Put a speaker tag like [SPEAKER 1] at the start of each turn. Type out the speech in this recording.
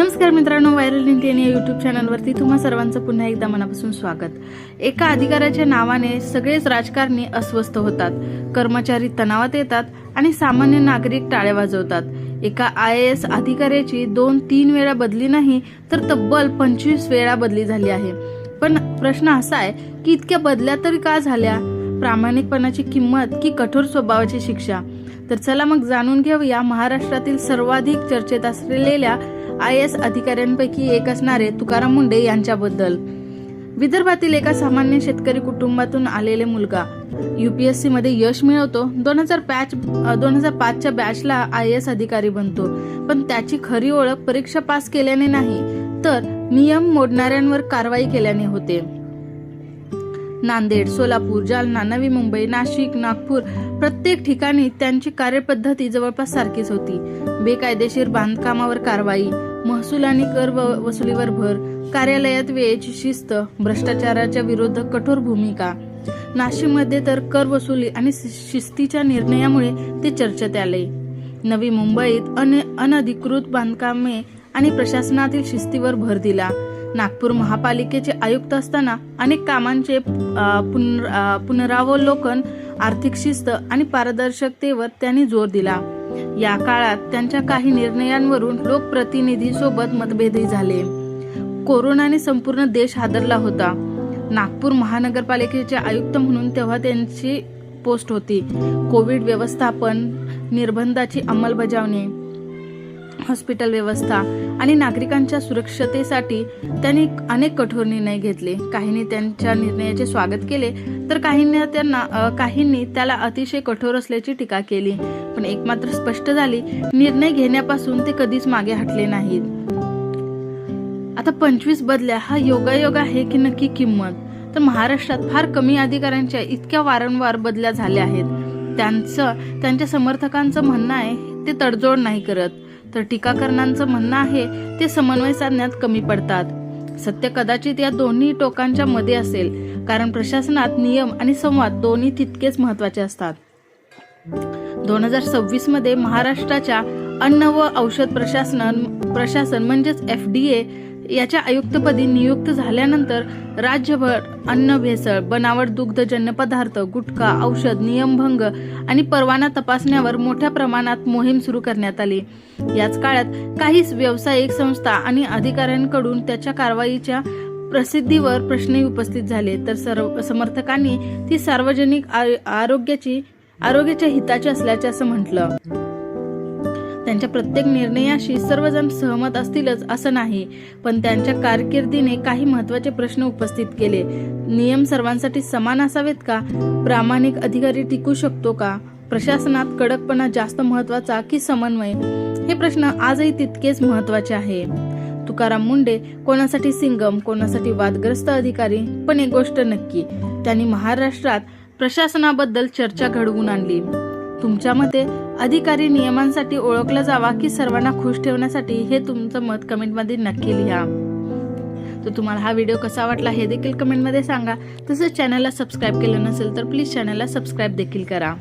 [SPEAKER 1] नमस्कार मित्रांनो, viral Indian या यूट्यूब चॅनलवरती तुम्हा सर्वांचं पुन्हा एकदा मनापासून स्वागत। एका अधिकाऱ्याच्या नावाने सगळेच राजकारणी अस्वस्थ होतात, कर्मचारी तणावात येतात आणि सामान्य नागरिक टाळ्या वाजवतात। एका IAS अधिकाऱ्याची 2-3 वेळा बदली नाही तर तब्बल 25 वेळा बदली झाली आहे। पण प्रश्न असा आहे की इतक्या बदल्या तरी का झाल्या? प्रामाणिकपणाची किंमत की कठोर स्वभावाची शिक्षा? तर चला मग जाणून घेऊया महाराष्ट्रातील सर्वाधिक चर्चेत असलेल्या IAS अधिकाऱ्यांपैकी एक असणारे तुकाराम मुंढे यांच्याबद्दल। विदर्भातील एका सामान्य शेतकरी कुटुंबातून आलेले मुलगा UPSC मध्ये यश मिळवतो। 2005च्या बॅचला IAS अधिकारी बनतो, पण त्याची खरी ओळख परीक्षा पास केल्याने नाही तर नियम मोडणाऱ्यांवर कारवाई केल्याने होते। नांदेड, सोलापूर, जालना, नवी मुंबई, नाशिक, नागपूर प्रत्येक ठिकाणी त्यांची कार्यपद्धती जवळपास सारखीच होती। बेकायदेशीर बांधकामावर कारवाई, महसूल आणि कर वसुलीवर भर, कार्यालयात वेळेची शिस्त, भ्रष्टाचाराच्या विरोधात कठोर भूमिका। नाशिकमध्ये तर कर वसुली आणि शिस्तीच्या निर्णयामुळे ते चर्चेत आले। नवी मुंबईत अनधिकृत बांधकामे आणि प्रशासनातील शिस्तीवर भर दिला। नागपूर महापालिकेचे आयुक्त असताना अनेक कामांचे पुनरावलोकन, आर्थिक शिस्त आणि पारदर्शकतेवर त्यांनी जोर दिला। या काळात त्यांच्या काही निर्णयांवरून लोकप्रतिनिधींसोबत मतभेदही झाले। कोरोनाने संपूर्ण देश हादरला होता। नागपूर महानगरपालिकेचे आयुक्त म्हणून तेव्हा त्यांची पोस्ट होती। कोविड व्यवस्थापन, निर्बंधाची अंमलबजावणी, हॉस्पिटल व्यवस्था आणि नागरिकांच्या सुरक्षतेसाठी त्यांनी अनेक कठोर निर्णय घेतले। काहींनी त्यांच्या निर्णयाचे स्वागत केले तर काहींनी त्याला अतिशय कठोर असल्याची टीका केली। पण एक मात्र स्पष्ट झाली, निर्णय घेण्यापासून ते कधीच मागे हटले नाहीत। आता 25 बदल्या हा योगायोग आहे की नक्की किंमत? तर महाराष्ट्रात फार कमी अधिकाऱ्यांच्या इतक्या वारंवार बदल्या झाल्या आहेत। त्यांच्या समर्थकांचं म्हणणं आहे ते तडजोड नाही करत, तर टीकाकरणांचं म्हणणं आहे ते समन्वय साधण्यात कमी पडतात। सत्य कदाचित या दोन्ही टोकांच्या मध्ये असेल, कारण प्रशासनात नियम आणि संवाद दोन्ही तितकेच महत्त्वाचे असतात। 2026 मध्ये महाराष्ट्राच्या अन्न व औषध प्रशासन म्हणजेच FDA याच्या आयुक्तपदी नियुक्त झाल्यानंतर राज्यभर अन्न भेसळ, बनावट दुग्धजन्य पदार्थ, गुटखा, औषध नियमभंग आणि परवाना तपासण्यावर मोठ्या प्रमाणात मोहीम सुरू करण्यात आली। याच काळात काही व्यावसायिक संस्था आणि अधिकाऱ्यांकडून त्याच्या कारवाईच्या प्रसिद्धीवर प्रश्नही उपस्थित झाले, तर समर्थकांनी ती सार्वजनिक आरोग्याच्या हिताची असल्याचे असं म्हटलं। त्यांच्या प्रत्येक निर्णयाशी सर्वजण सहमत असतीलच असं नाही, पण त्यांच्या कारकिर्दीने काही महत्त्वाचे प्रश्न उपस्थित केले। नियम सर्वांसाठी समान असावेत का? प्रामाणिक अधिकारी टिकू शकतो का? प्रशासनात कडकपणा जास्त महत्त्वाचा की समन्वय? हे प्रश्न आजही तितकेच महत्त्वाचे आहे। तुकाराम मुंढे कोणासाठी सिंगम, कोणासाठी वादग्रस्त अधिकारी, पण एक गोष्ट नक्की, त्यांनी महाराष्ट्रात प्रशासनाबद्दल चर्चा घडवून आणली। तुमच्या मते अधिकारी नियमांसाठी ओळखला जावा की सर्वांना खुश ठेवण्यासाठी? हे तुमचं मत कमेंटमध्ये नक्की लिहा। तर तुम्हाला हा व्हिडिओ कसा वाटला हे देखील कमेंटमध्ये सांगा। तसंच चॅनलला सबस्क्राईब केलं नसेल तर प्लीज चॅनलला सबस्क्राईब देखील करा।